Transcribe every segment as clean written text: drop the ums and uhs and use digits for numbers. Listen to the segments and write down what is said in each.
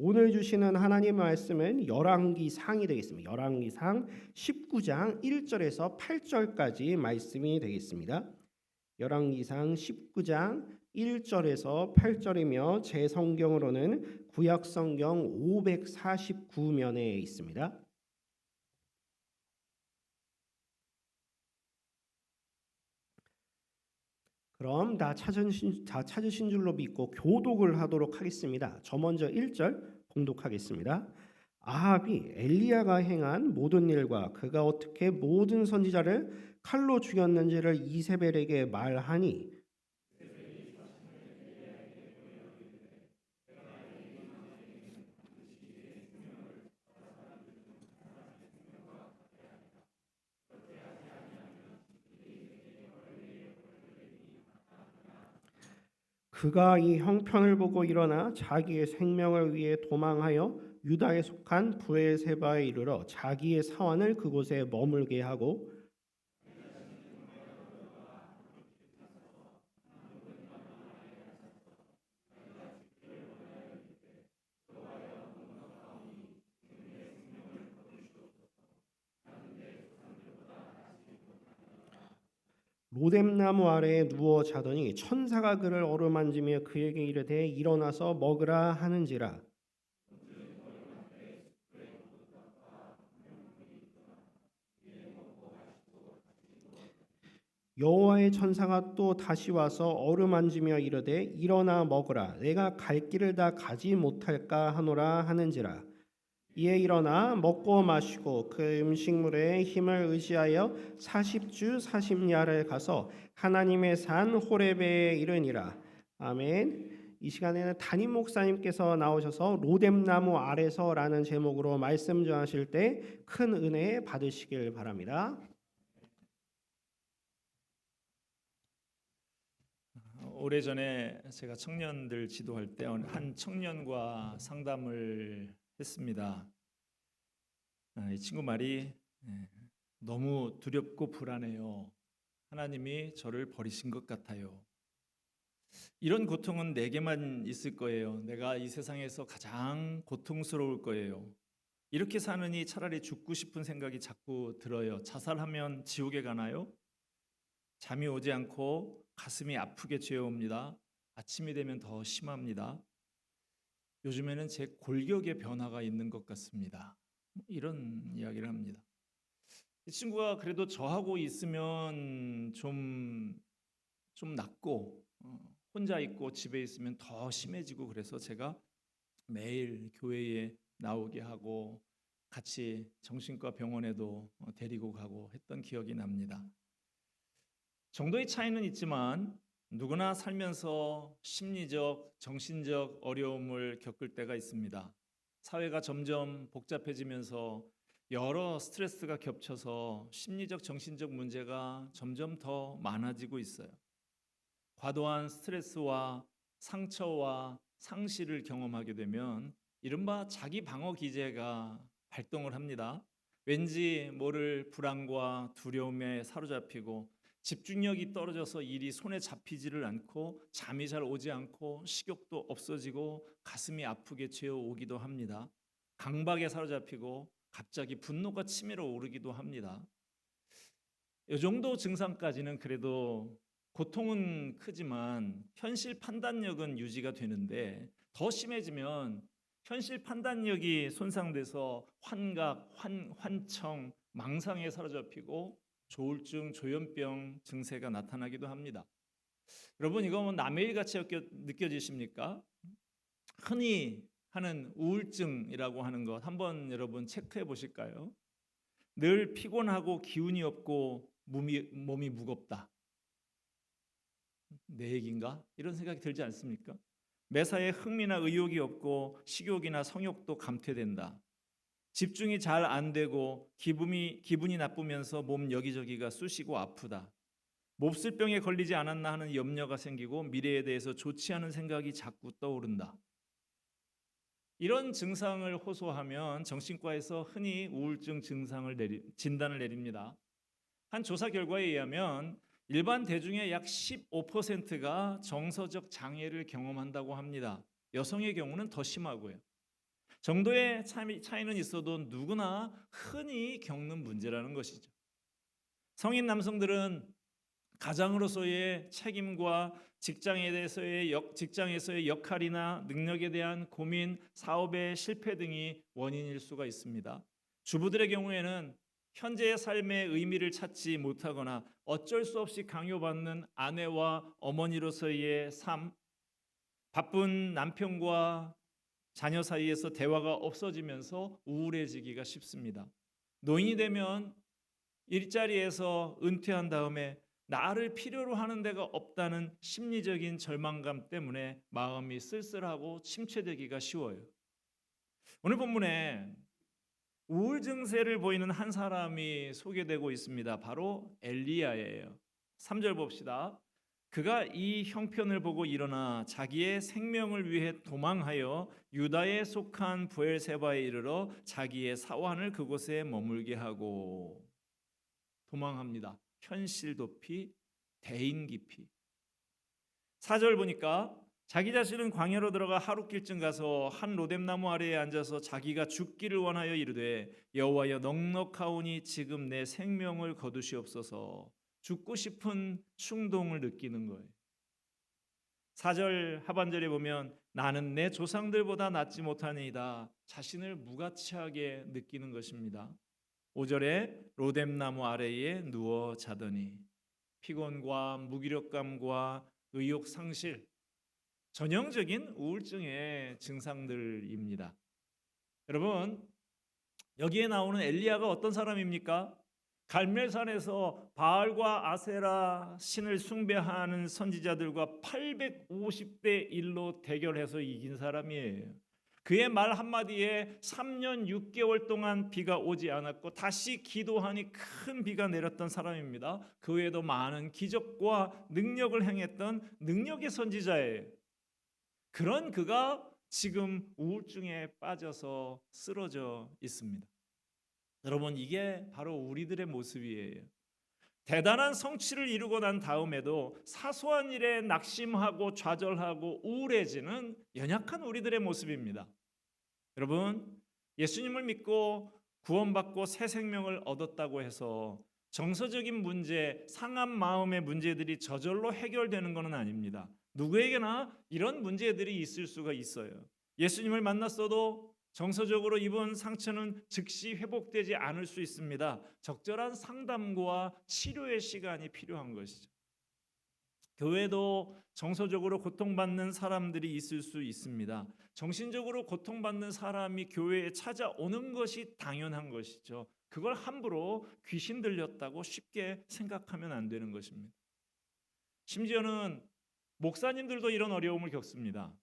오늘 주시는 하나님 말씀은 열왕기상이 되겠습니다. 열왕기상 19장 1절에서 8절까지 말씀이 되겠습니다. 열왕기상 19장 1절에서 8절이며 제 성경으로는 구약 성경 549면에 있습니다. 그럼 다 찾으신 줄로 믿고 교독을 하도록 하겠습니다. 저 먼저 1절 봉독하겠습니다. 아합이 엘리야가 행한 모든 일과 그가 어떻게 모든 선지자를 칼로 죽였는지를 이세벨에게 말하니 그가 이 형편을 보고 일어나 자기의 생명을 위해 도망하여 유다에 속한 브엘세바에 이르러 자기의 사환을 그곳에 머물게 하고 로뎀나무 아래에 누워 자더니 천사가 그를 어루만지며 그에게 이르되 일어나서 먹으라 하는지라. 여호와의 천사가 또 다시 와서 어루만지며 이르되 일어나 먹으라 내가 갈 길을 다 가지 못할까 하노라 하는지라. 이에 일어나 먹고 마시고 그 음식물의 힘을 의지하여 40주 40야를 가서 하나님의 산 호렙에 이르니라. 아멘. 이 시간에는 담임 목사님께서 나오셔서 로뎀나무 아래서라는 제목으로 말씀 전하실 때 큰 은혜 받으시길 바랍니다. 오래전에 제가 청년들 지도할 때 한 청년과 상담을 했습니다. 이 친구 말이 너무 두렵고 불안해요. 하나님이 저를 버리신 것 같아요. 이런 고통은 내게만 있을 거예요. 내가 이 세상에서 가장 고통스러울 거예요. 이렇게 사느니 차라리 죽고 싶은 생각이 자꾸 들어요. 자살하면 지옥에 가나요? 잠이 오지 않고 가슴이 아프게 죄어옵니다. 아침이 되면 더 심합니다. 요즘에는 제 골격에 변화가 있는 것 같습니다. 이런 이야기를 합니다. 이 친구가 그래도 저하고 있으면 좀 낫고 혼자 있고 집에 있으면 더 심해지고 그래서 제가 매일 교회에 나오게 하고 같이 정신과 병원에도 데리고 가고 했던 기억이 납니다. 정도의 차이는 있지만 누구나 살면서 심리적, 정신적 어려움을 겪을 때가 있습니다. 사회가 점점 복잡해지면서 여러 스트레스가 겹쳐서 심리적, 정신적 문제가 점점 더 많아지고 있어요. 과도한 스트레스와 상처와 상실을 경험하게 되면 이른바 자기 방어 기제가 발동을 합니다. 왠지 모를 불안과 두려움에 사로잡히고 집중력이 떨어져서 일이 손에 잡히지를 않고 잠이 잘 오지 않고 식욕도 없어지고 가슴이 아프게 죄어오기도 합니다. 강박에 사로잡히고 갑자기 분노가 치밀어 오르기도 합니다. 이 정도 증상까지는 그래도 고통은 크지만 현실 판단력은 유지가 되는데 더 심해지면 현실 판단력이 손상돼서 환각, 환청, 망상에 사로잡히고 조울증, 조현병 증세가 나타나기도 합니다. 여러분 이거 뭐 남의 일 같이 느껴지십니까? 흔히 하는 우울증이라고 하는 것 한번 여러분 체크해 보실까요? 늘 피곤하고 기운이 없고 몸이 무겁다. 내 얘기인가? 이런 생각이 들지 않습니까? 매사에 흥미나 의욕이 없고 식욕이나 성욕도 감퇴된다. 집중이 잘 안 되고 기분이 나쁘면서 몸 여기저기가 쑤시고 아프다. 몹쓸 병에 걸리지 않았나 하는 염려가 생기고 미래에 대해서 좋지 않은 생각이 자꾸 떠오른다. 이런 증상을 호소하면 정신과에서 흔히 우울증 진단을 내립니다. 한 조사 결과에 의하면 일반 대중의 약 15%가 정서적 장애를 경험한다고 합니다. 여성의 경우는 더 심하고요. 정도의 차이는 있어도 누구나 흔히 겪는 문제라는 것이죠. 성인 남성들은 가장으로서의 책임과 직장에서의 역할이나 능력에 대한 고민, 사업의 실패 등이 원인일 수가 있습니다. 주부들의 경우에는 현재의 삶의 의미를 찾지 못하거나 어쩔 수 없이 강요받는 아내와 어머니로서의 삶, 바쁜 남편과 자녀 사이에서 대화가 없어지면서 우울해지기가 쉽습니다. 노인이 되면 일자리에서 은퇴한 다음에 나를 필요로 하는 데가 없다는 심리적인 절망감 때문에 마음이 쓸쓸하고 침체되기가 쉬워요. 오늘 본문에 우울 증세를 보이는 한 사람이 소개되고 있습니다. 바로 엘리야예요. 3절 봅시다. 그가 이 형편을 보고 일어나 자기의 생명을 위해 도망하여 유다에 속한 브엘세바에 이르러 자기의 사환을 그곳에 머물게 하고, 도망합니다. 현실 도피, 대인 깊이. 4절 보니까 자기 자신은 광야로 들어가 하룻길쯤 가서 한 로뎀나무 아래에 앉아서 자기가 죽기를 원하여 이르되 여호와여 넉넉하오니 지금 내 생명을 거두시옵소서. 죽고 싶은 충동을 느끼는 거예요. 4절 하반절에 보면 나는 내 조상들보다 낫지 못하니이다. 자신을 무가치하게 느끼는 것입니다. 5절에 로뎀나무 아래에 누워 자더니 피곤과 무기력감과 의욕 상실, 전형적인 우울증의 증상들입니다. 여러분, 여기에 나오는 엘리야가 어떤 사람입니까? 갈멜산에서 바알과 아세라 신을 숭배하는 선지자들과 850대 1로 대결해서 이긴 사람이에요. 그의 말 한마디에 3년 6개월 동안 비가 오지 않았고 다시 기도하니 큰 비가 내렸던 사람입니다. 그 외에도 많은 기적과 능력을 행했던 능력의 선지자예요. 그런 그가 지금 우울증에 빠져서 쓰러져 있습니다. 여러분, 이게 바로 우리들의 모습이에요. 대단한 성취를 이루고 난 다음에도 사소한 일에 낙심하고 좌절하고 우울해지는 연약한 우리들의 모습입니다. 여러분, 예수님을 믿고 구원받고 새 생명을 얻었다고 해서 정서적인 문제, 상한 마음의 문제들이 저절로 해결되는 것은 아닙니다. 누구에게나 이런 문제들이 있을 수가 있어요. 예수님을 만났어도 정서적으로 입은 상처는 즉시 회복되지 않을 수 있습니다. 적절한 상담과 치료의 시간이 필요한 것이죠. 교회도 정서적으로 고통받는 사람들이 있을 수 있습니다. 정신적으로 고통받는 사람이 교회에 찾아오는 것이 당연한 것이죠. 그걸 함부로 귀신 들렸다고 쉽게 생각하면 안 되는 것입니다. 심지어는 목사님들도 이런 어려움을 겪습니다.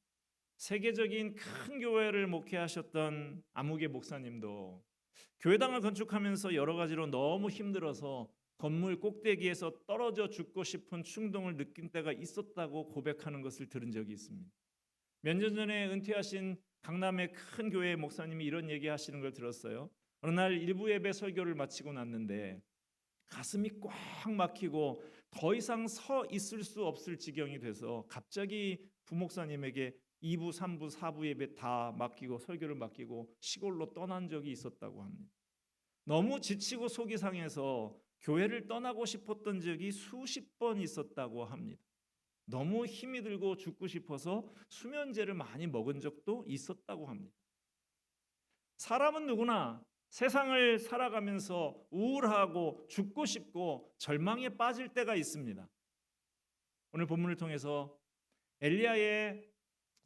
세계적인 큰 교회를 목회하셨던 아무개 목사님도 교회당을 건축하면서 여러 가지로 너무 힘들어서 건물 꼭대기에서 떨어져 죽고 싶은 충동을 느낀 때가 있었다고 고백하는 것을 들은 적이 있습니다. 몇 년 전에 은퇴하신 강남의 큰 교회 목사님이 이런 얘기하시는 걸 들었어요. 어느 날 일부 예배 설교를 마치고 났는데 가슴이 꽉 막히고 더 이상 서 있을 수 없을 지경이 돼서 갑자기 부목사님에게 2부, 3부, 4부 예배 다 맡기고 설교를 맡기고 시골로 떠난 적이 있었다고 합니다. 너무 지치고 속이 상해서 교회를 떠나고 싶었던 적이 수십 번 있었다고 합니다. 너무 힘이 들고 죽고 싶어서 수면제를 많이 먹은 적도 있었다고 합니다. 사람은 누구나 세상을 살아가면서 우울하고 죽고 싶고 절망에 빠질 때가 있습니다. 오늘 본문을 통해서 엘리야의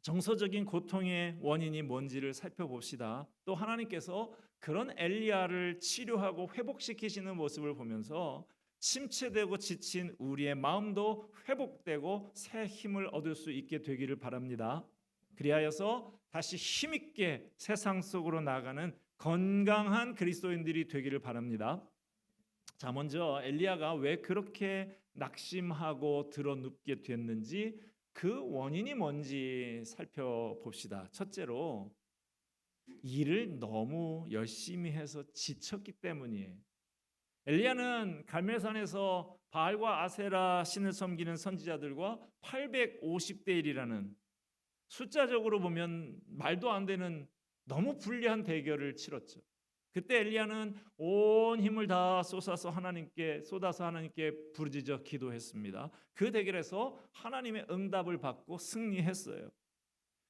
정서적인 고통의 원인이 뭔지를 살펴봅시다. 또 하나님께서 그런 엘리야를 치료하고 회복시키시는 모습을 보면서 침체되고 지친 우리의 마음도 회복되고 새 힘을 얻을 수 있게 되기를 바랍니다. 그리하여서 다시 힘있게 세상 속으로 나가는 건강한 그리스도인들이 되기를 바랍니다. 자, 먼저 엘리야가 왜 그렇게 낙심하고 드러눕게 됐는지 그 원인이 뭔지 살펴봅시다. 첫째로 일을 너무 열심히 해서 지쳤기 때문이에요. 엘리야는 갈멜산에서 바알과 아세라 신을 섬기는 선지자들과 850대 1이라는 숫자적으로 보면 말도 안 되는 너무 불리한 대결을 치렀죠. 그때 엘리야는 온 힘을 다 쏟아서 하나님께 부르짖어 기도했습니다. 그 대결에서 하나님의 응답을 받고 승리했어요.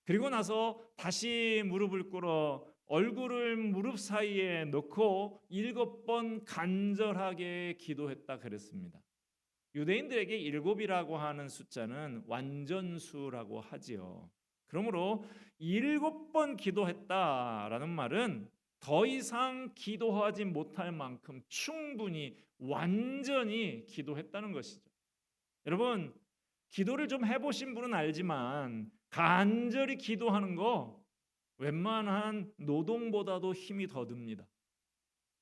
그리고 나서 다시 무릎을 꿇어 얼굴을 무릎 사이에 놓고 7번 간절하게 기도했다 그랬습니다. 유대인들에게 7이라고 하는 숫자는 완전수라고 하지요. 그러므로 7번 기도했다라는 말은 더 이상 기도하지 못할 만큼 충분히 완전히 기도했다는 것이죠. 여러분, 기도를 좀 해보신 분은 알지만 간절히 기도하는 거 웬만한 노동보다도 힘이 더 듭니다.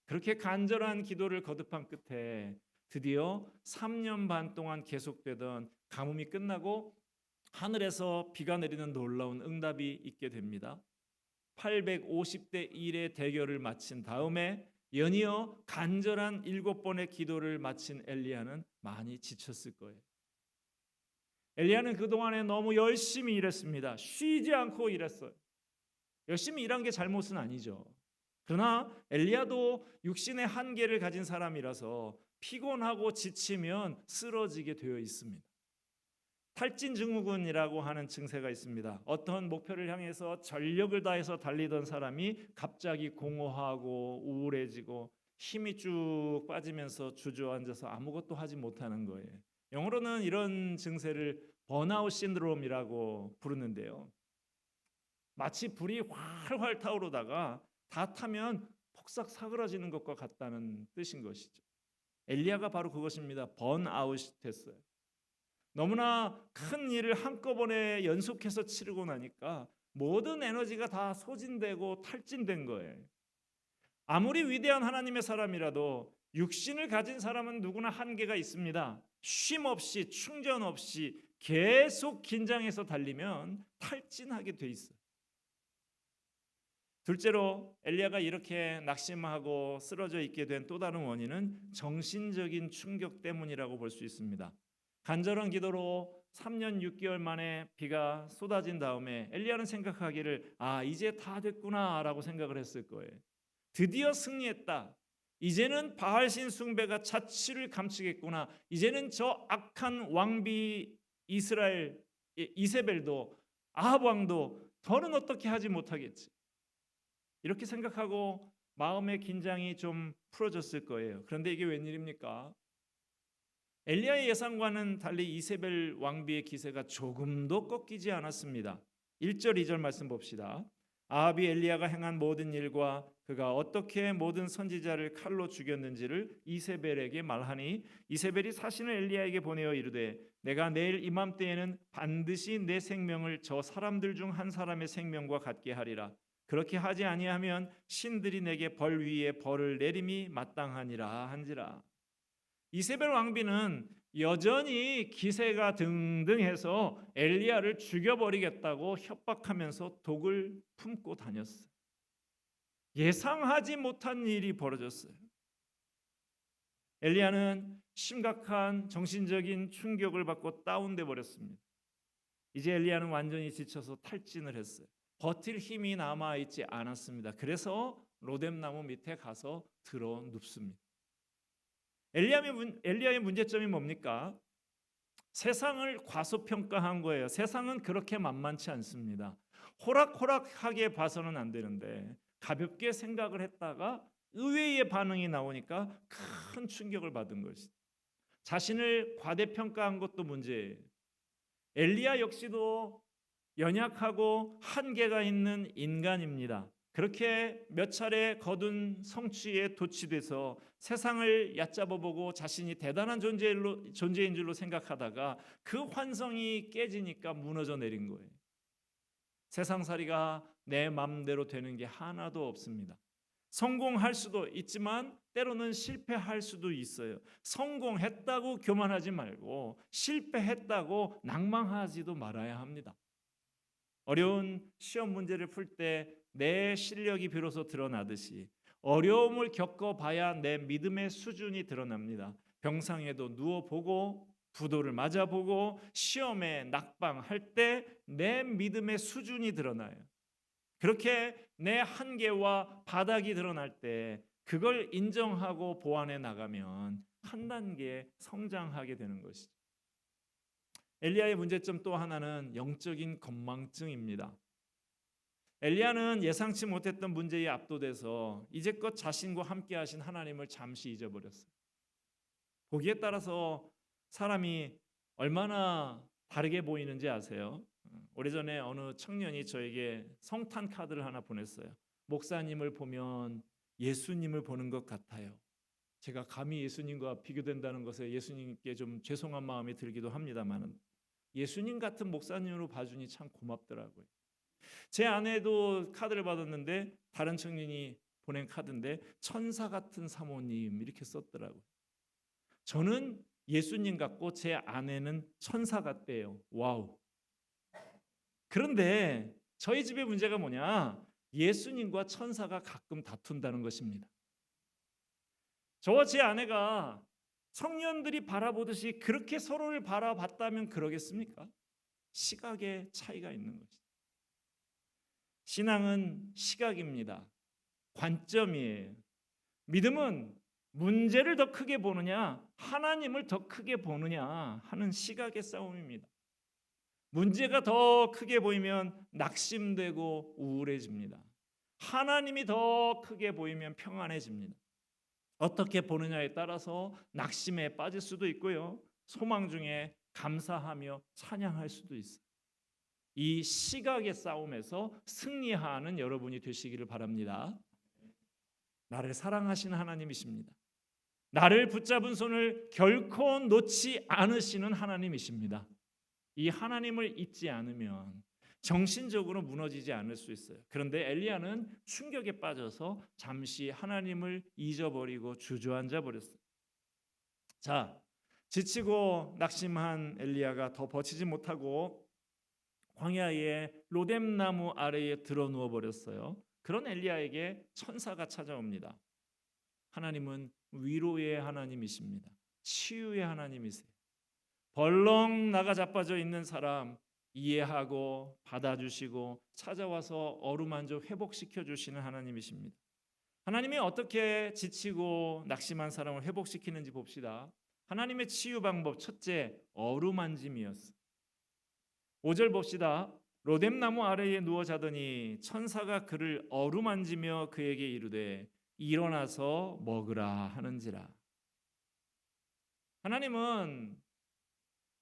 그렇게 간절한 기도를 거듭한 끝에 드디어 3년 반 동안 계속되던 가뭄이 끝나고 하늘에서 비가 내리는 놀라운 응답이 있게 됩니다. 850대 1의 대결을 마친 다음에 연이어 간절한 7번의 기도를 마친 엘리야는 많이 지쳤을 거예요. 엘리야는 그동안에 너무 열심히 일했습니다. 쉬지 않고 일했어요. 열심히 일한 게 잘못은 아니죠. 그러나 엘리야도 육신의 한계를 가진 사람이라서 피곤하고 지치면 쓰러지게 되어 있습니다. 탈진 증후군이라고 하는 증세가 있습니다. 어떤 목표를 향해서 전력을 다해서 달리던 사람이 갑자기 공허하고 우울해지고 힘이 쭉 빠지면서 주저앉아서 아무것도 하지 못하는 거예요. 영어로는 이런 증세를 번아웃 신드롬이라고 부르는데요. 마치 불이 활활 타오르다가 다 타면 폭삭 사그라지는 것과 같다는 뜻인 것이죠. 엘리야가 바로 그것입니다. 번아웃이 됐어요. 너무나 큰 일을 한꺼번에 연속해서 치르고 나니까 모든 에너지가 다 소진되고 탈진된 거예요. 아무리 위대한 하나님의 사람이라도 육신을 가진 사람은 누구나 한계가 있습니다. 쉼 없이 충전 없이 계속 긴장해서 달리면 탈진하게 돼 있어요. 둘째로 엘리야가 이렇게 낙심하고 쓰러져 있게 된 또 다른 원인은 정신적인 충격 때문이라고 볼 수 있습니다. 간절한 기도로 3년 6개월 만에 비가 쏟아진 다음에 엘리야는 생각하기를 이제 다 됐구나라고 생각을 했을 거예요. 드디어 승리했다. 이제는 바알신 숭배가 자취를 감추겠구나. 이제는 저 악한 왕비 이세벨도 아합 왕도 더는 어떻게 하지 못하겠지. 이렇게 생각하고 마음의 긴장이 좀 풀어졌을 거예요. 그런데 이게 웬일입니까? 엘리야의 예상과는 달리 이세벨 왕비의 기세가 조금도 꺾이지 않았습니다. 1절 2절 말씀 봅시다. 아합이 엘리야가 행한 모든 일과 그가 어떻게 모든 선지자를 칼로 죽였는지를 이세벨에게 말하니 이세벨이 사신을 엘리야에게 보내어 이르되 내가 내일 이맘때에는 반드시 내 생명을 저 사람들 중 한 사람의 생명과 같게 하리라. 그렇게 하지 아니하면 신들이 내게 벌 위에 벌을 내림이 마땅하니라 한지라. 이세벨 왕비는 여전히 기세가 등등해서 엘리야를 죽여버리겠다고 협박하면서 독을 품고 다녔어요. 예상하지 못한 일이 벌어졌어요. 엘리야는 심각한 정신적인 충격을 받고 다운돼 버렸습니다. 이제 엘리야는 완전히 지쳐서 탈진을 했어요. 버틸 힘이 남아있지 않았습니다. 그래서 로뎀나무 밑에 가서 들어 눕습니다. 엘리야의 문제점이 뭡니까? 세상을 과소평가한 거예요. 세상은 그렇게 만만치 않습니다. 호락호락하게 봐서는 안 되는데 가볍게 생각을 했다가 의외의 반응이 나오니까 큰 충격을 받은 것이죠. 자신을 과대평가한 것도 문제예요. 엘리야 역시도 연약하고 한계가 있는 인간입니다. 그렇게 몇 차례 거둔 성취에 도취돼서 세상을 얕잡아보고 자신이 대단한 존재인 줄로 생각하다가 그 환상이 깨지니까 무너져 내린 거예요. 세상살이가 내 맘대로 되는 게 하나도 없습니다. 성공할 수도 있지만 때로는 실패할 수도 있어요. 성공했다고 교만하지 말고 실패했다고 낭망하지도 말아야 합니다. 어려운 시험 문제를 풀 때 내 실력이 비로소 드러나듯이 어려움을 겪어봐야 내 믿음의 수준이 드러납니다. 병상에도 누워보고 부도를 맞아보고 시험에 낙방할 때 내 믿음의 수준이 드러나요. 그렇게 내 한계와 바닥이 드러날 때 그걸 인정하고 보완해 나가면 한 단계 성장하게 되는 것이죠. 엘리야의 문제점 또 하나는 영적인 건망증입니다. 엘리야는 예상치 못했던 문제에 압도돼서 이제껏 자신과 함께 하신 하나님을 잠시 잊어버렸어요. 보기에 따라서 사람이 얼마나 다르게 보이는지 아세요? 오래전에 어느 청년이 저에게 성탄 카드를 하나 보냈어요. 목사님을 보면 예수님을 보는 것 같아요. 제가 감히 예수님과 비교된다는 것에 예수님께 좀 죄송한 마음이 들기도 합니다만 예수님 같은 목사님으로 봐주니 참 고맙더라고요. 제 아내도 카드를 받았는데 다른 청년이 보낸 카드인데 천사 같은 사모님 이렇게 썼더라고요. 저는 예수님 같고 제 아내는 천사 같대요. 와우. 그런데 저희 집의 문제가 뭐냐? 예수님과 천사가 가끔 다툰다는 것입니다. 저와 제 아내가 청년들이 바라보듯이 그렇게 서로를 바라봤다면 그러겠습니까? 시각의 차이가 있는 것이죠. 신앙은 시각입니다. 관점이에요. 믿음은 문제를 더 크게 보느냐, 하나님을 더 크게 보느냐 하는 시각의 싸움입니다. 문제가 더 크게 보이면 낙심되고 우울해집니다. 하나님이 더 크게 보이면 평안해집니다. 어떻게 보느냐에 따라서 낙심에 빠질 수도 있고요. 소망 중에 감사하며 찬양할 수도 있어요. 이 시각의 싸움에서 승리하는 여러분이 되시기를 바랍니다. 나를 사랑하시는 하나님이십니다. 나를 붙잡은 손을 결코 놓지 않으시는 하나님이십니다. 이 하나님을 잊지 않으면 정신적으로 무너지지 않을 수 있어요. 그런데 엘리야는 충격에 빠져서 잠시 하나님을 잊어버리고 주저앉아 버렸어요. 자, 지치고 낙심한 엘리야가 더 버티지 못하고 광야의 로뎀나무 아래에 드러 누워 버렸어요. 그런 엘리야에게 천사가 찾아옵니다. 하나님은 위로의 하나님이십니다. 치유의 하나님이세요. 벌렁 나가 자빠져 있는 사람 이해하고 받아주시고 찾아와서 어루만져 회복시켜 주시는 하나님이십니다. 하나님이 어떻게 지치고 낙심한 사람을 회복시키는지 봅시다. 하나님의 치유 방법 첫째, 어루만짐이었어요. 5절 봅시다. 로뎀나무 아래에 누워 자더니 천사가 그를 어루만지며 그에게 이르되 일어나서 먹으라 하는지라. 하나님은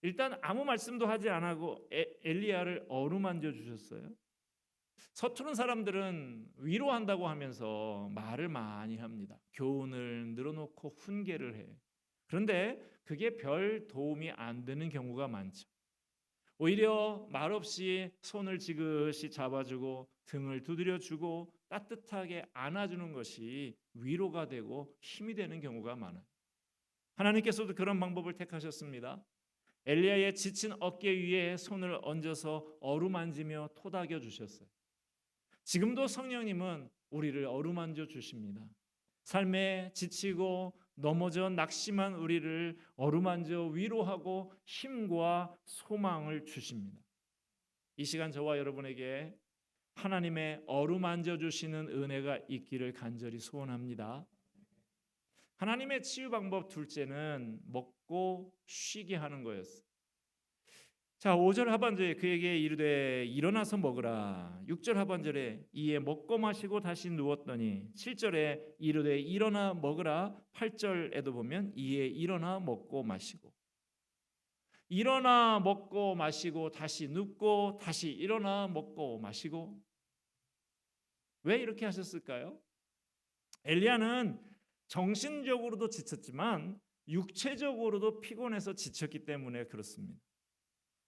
일단 아무 말씀도 하지 않고 엘리야를 어루만져 주셨어요. 서투른 사람들은 위로한다고 하면서 말을 많이 합니다. 교훈을 늘어놓고 훈계를 해. 그런데 그게 별 도움이 안 되는 경우가 많죠. 오히려 말없이 손을 지그시 잡아주고 등을 두드려주고 따뜻하게 안아주는 것이 위로가 되고 힘이 되는 경우가 많아요. 하나님께서도 그런 방법을 택하셨습니다. 엘리야의 지친 어깨 위에 손을 얹어서 어루만지며 토닥여 주셨어요. 지금도 성령님은 우리를 어루만져 주십니다. 삶에 지치고 넘어져 낙심한 우리를 어루만져 위로하고 힘과 소망을 주십니다. 이 시간 저와 여러분에게 하나님의 어루만져 주시는 은혜가 있기를 간절히 소원합니다. 하나님의 치유 방법 둘째는 먹고 쉬게 하는 거였어요. 자, 5절 하반절에 그에게 이르되 일어나서 먹으라. 6절 하반절에 이에 먹고 마시고 다시 누웠더니 7절에 이르되 일어나 먹으라. 8절에도 보면 이에 일어나 먹고 마시고 일어나 먹고 마시고 다시 눕고 다시 일어나 먹고 마시고. 왜 이렇게 하셨을까요? 엘리야는 정신적으로도 지쳤지만 육체적으로도 피곤해서 지쳤기 때문에 그렇습니다.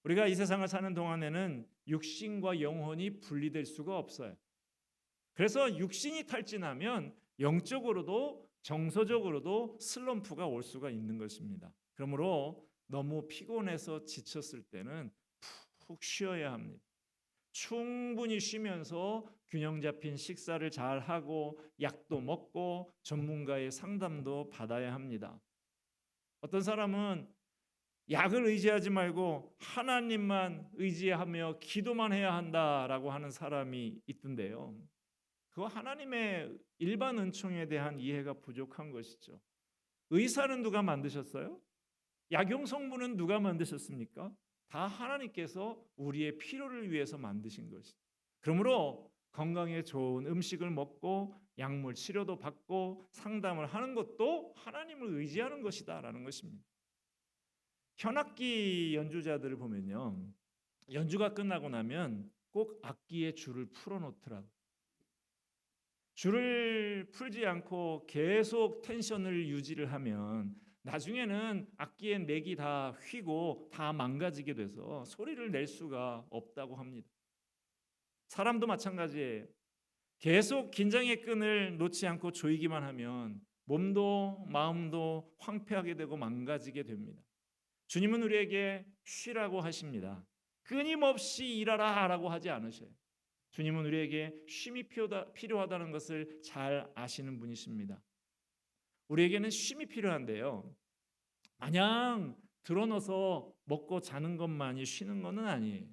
우리가 이 세상을 사는 동안에는 육신과 영혼이 분리될 수가 없어요. 그래서 육신이 탈진하면 영적으로도 정서적으로도 슬럼프가 올 수가 있는 것입니다. 그러므로 너무 피곤해서 지쳤을 때는 푹 쉬어야 합니다. 충분히 쉬면서 균형 잡힌 식사를 잘 하고 약도 먹고 전문가의 상담도 받아야 합니다. 어떤 사람은 약을 의지하지 말고 하나님만 의지하며 기도만 해야 한다라고 하는 사람이 있던데요. 그거 하나님의 일반 은총에 대한 이해가 부족한 것이죠. 의사는 누가 만드셨어요? 약용 성분은 누가 만드셨습니까? 다 하나님께서 우리의 필요를 위해서 만드신 것이죠. 그러므로 건강에 좋은 음식을 먹고 약물 치료도 받고 상담을 하는 것도 하나님을 의지하는 것이다라는 것입니다. 현악기 연주자들을 보면요, 연주가 끝나고 나면 꼭 악기의 줄을 풀어놓더라고요. 줄을 풀지 않고 계속 텐션을 유지를 하면 나중에는 악기의 맥이 다 휘고 다 망가지게 돼서 소리를 낼 수가 없다고 합니다. 사람도 마찬가지예요. 계속 긴장의 끈을 놓지 않고 조이기만 하면 몸도 마음도 황폐하게 되고 망가지게 됩니다. 주님은 우리에게 쉬라고 하십니다. 끊임없이 일하라라고 하지 않으셔요. 주님은 우리에게 쉼이 필요하다는 것을 잘 아시는 분이십니다. 우리에게는 쉼이 필요한데요, 마냥 드러넣어서 먹고 자는 것만이 쉬는 것은 아니에요.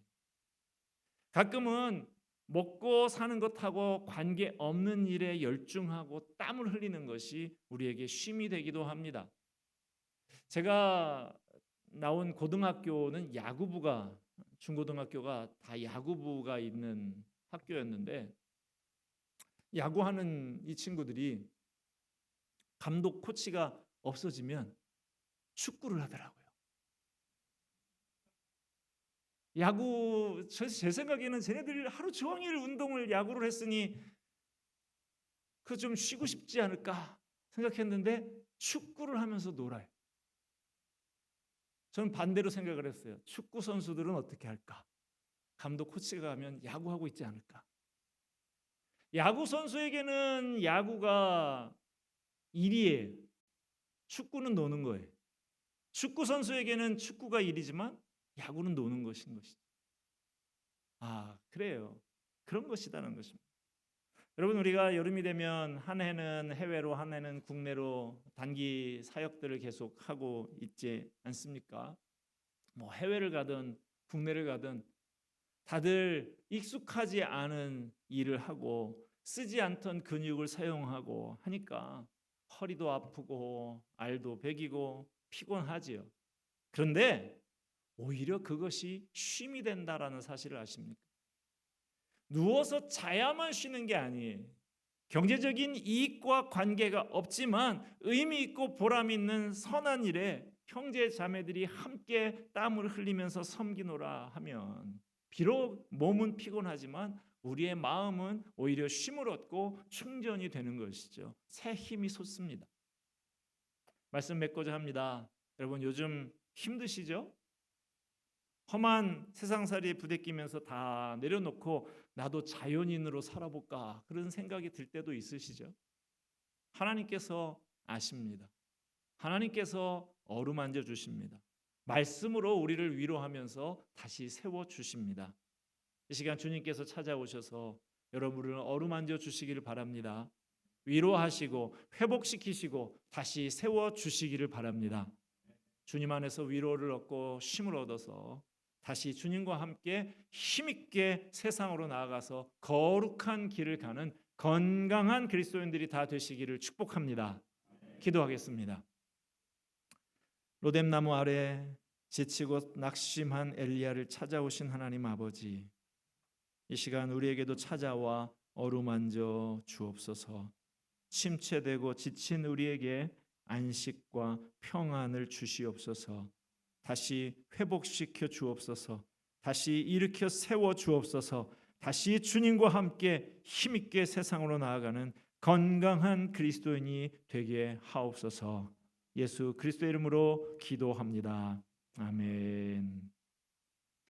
가끔은 먹고 사는 것하고 관계없는 일에 열중하고 땀을 흘리는 것이 우리에게 쉼이 되기도 합니다. 제가 나온 고등학교는 야구부가, 중고등학교가 다 야구부가 있는 학교였는데, 야구하는 이 친구들이 감독 코치가 없어지면 축구를 하더라고요. 야구, 제 생각에는 쟤네들이 하루 종일 운동을 야구를 했으니 그 좀 쉬고 싶지 않을까 생각했는데 축구를 하면서 놀아요. 저는 반대로 생각을 했어요. 축구 선수들은 어떻게 할까? 감독 코치가 가면 야구하고 있지 않을까? 야구 선수에게는 야구가 일이에요. 축구는 노는 거예요. 축구 선수에게는 축구가 일이지만 야구는 노는 것인 것이죠. 아, 그래요. 그런 것이다는 것입니다. 여러분, 우리가 여름이 되면 한 해는 해외로, 한 해는 국내로 단기 사역들을 계속 하고 있지 않습니까? 뭐 해외를 가든 국내를 가든 다들 익숙하지 않은 일을 하고 쓰지 않던 근육을 사용하고 하니까 허리도 아프고 알도 배기고 피곤하지요. 그런데 오히려 그것이 쉼이 된다라는 사실을 아십니까? 누워서 자야만 쉬는 게 아니에요. 경제적인 이익과 관계가 없지만 의미 있고 보람 있는 선한 일에 형제 자매들이 함께 땀을 흘리면서 섬기노라 하면 비록 몸은 피곤하지만 우리의 마음은 오히려 쉼을 얻고 충전이 되는 것이죠. 새 힘이 솟습니다. 말씀 맺고자 합니다. 여러분, 요즘 힘드시죠? 험한 세상살이에 부대끼면서 다 내려놓고 나도 자연인으로 살아볼까 그런 생각이 들 때도 있으시죠? 하나님께서 아십니다. 하나님께서 어루만져 주십니다. 말씀으로 우리를 위로하면서 다시 세워주십니다. 이 시간 주님께서 찾아오셔서 여러분을 어루만져 주시기를 바랍니다. 위로하시고 회복시키시고 다시 세워주시기를 바랍니다. 주님 안에서 위로를 얻고 쉼을 얻어서 다시 주님과 함께 힘있게 세상으로 나아가서 거룩한 길을 가는 건강한 그리스도인들이 다 되시기를 축복합니다. 기도하겠습니다. 로뎀나무 아래 지치고 낙심한 엘리야를 찾아오신 하나님 아버지, 이 시간 우리에게도 찾아와 어루만져 주옵소서. 침체되고 지친 우리에게 안식과 평안을 주시옵소서. 다시 회복시켜 주옵소서. 다시 일으켜 세워 주옵소서. 다시 주님과 함께 힘있게 세상으로 나아가는 건강한 그리스도인이 되게 하옵소서. 예수 그리스도의 이름으로 기도합니다. 아멘.